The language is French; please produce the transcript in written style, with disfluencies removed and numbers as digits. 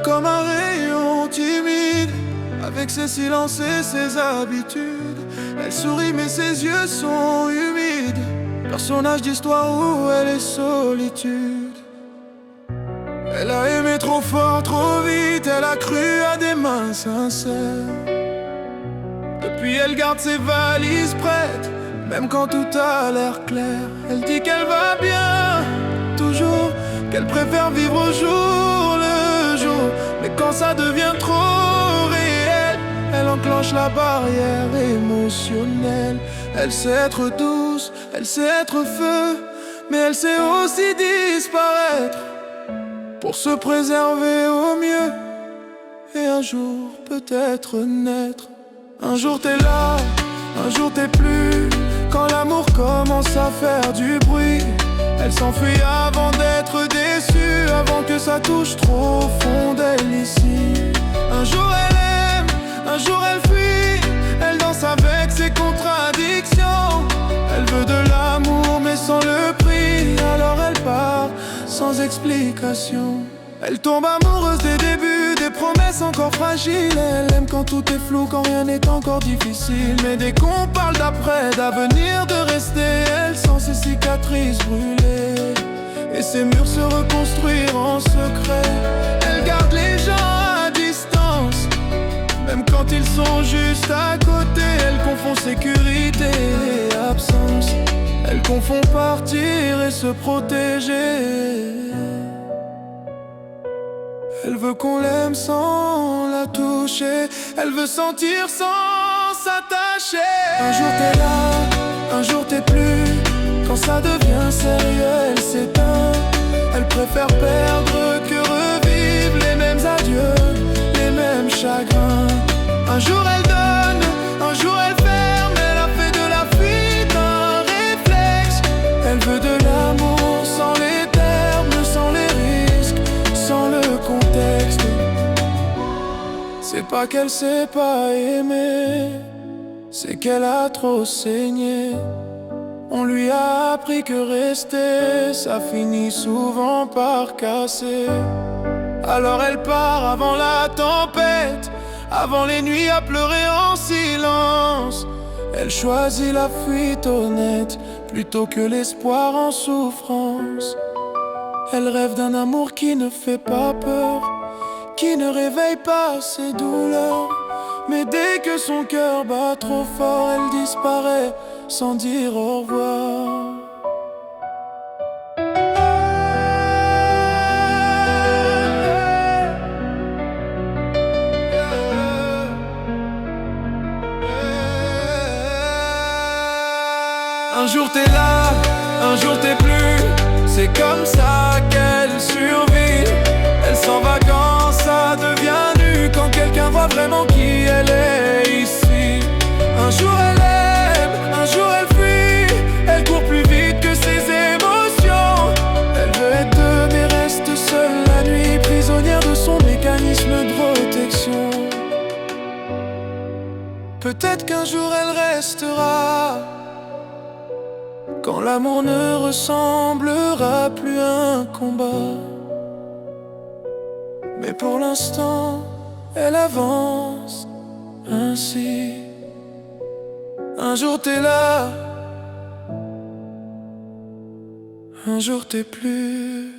comme un rayon timide, avec ses silences et ses habitudes. Elle sourit mais ses yeux sont humides, personnage d'histoire où elle est solitude. Elle a aimé trop fort, trop vite, elle a cru à des mains sincères. Depuis elle garde ses valises prêtes, même quand tout a l'air clair. Elle dit qu'elle va bien, toujours, qu'elle préfère vivre au jour le jour. Mais quand ça devient trop réel, elle enclenche la barrière émotionnelle. Elle sait être douce, elle sait être feu, mais elle sait aussi disparaître pour se préserver au mieux. Et un jour peut-être naître. Un jour t'es là, un jour t'es plus. Quand l'amour commence à faire du bruit, elle s'enfuit avant d'être déçue, avant que ça touche trop au fond d'elle ici. Un jour elle aime, un jour elle fuit. Elle danse avec ses contradictions. Elle veut de l'amour mais sans le prix. Alors elle part sans explication. Elle tombe amoureuse des débuts, des promesses encore fragiles. Elle aime quand tout est flou, quand rien n'est encore difficile. Mais dès qu'on parle d'après, d'avenir, de rester, elle sent ses cicatrices brûler et ses murs se reconstruire en secret. Elle garde les gens à distance, même quand ils sont juste à côté. Elle confond sécurité et absence. Elle confond partir et se protéger. Elle veut qu'on l'aime sans la toucher. Elle veut sentir sans s'attacher. Un jour t'es là, un jour t'es plus. Quand ça devient sérieux, elle s'éteint. Elle préfère perdre que revivre les mêmes adieux, les mêmes chagrins. Un jour elle donne, un jour elle ferme. Elle a fait de la fuite un réflexe. Elle veut de l'amour sans les termes, sans les risques, sans le contexte. C'est pas qu'elle sait pas aimer, c'est qu'elle a trop saigné. On lui a appris que rester, ça finit souvent par casser. Alors elle part avant la tempête, avant les nuits à pleurer en silence. Elle choisit la fuite honnête plutôt que l'espoir en souffrance. Elle rêve d'un amour qui ne fait pas peur, qui ne réveille pas ses douleurs. Mais dès que son cœur bat trop fort, elle disparaît sans dire au revoir. Un jour t'es là, un jour t'es plus. C'est comme ça qu'elle survit. Elle s'en va quand ça devient nu, quand quelqu'un voit vraiment qui elle est ici. Un jour elle aime, un jour elle fuit. Elle court plus vite que ses émotions. Elle veut être deux mais reste seule la nuit, prisonnière de son mécanisme de protection. Peut-être qu'un jour elle restera, quand l'amour ne ressemblera plus à un combat. Mais pour l'instant, elle avance ainsi. Un jour t'es là, un jour t'es plus.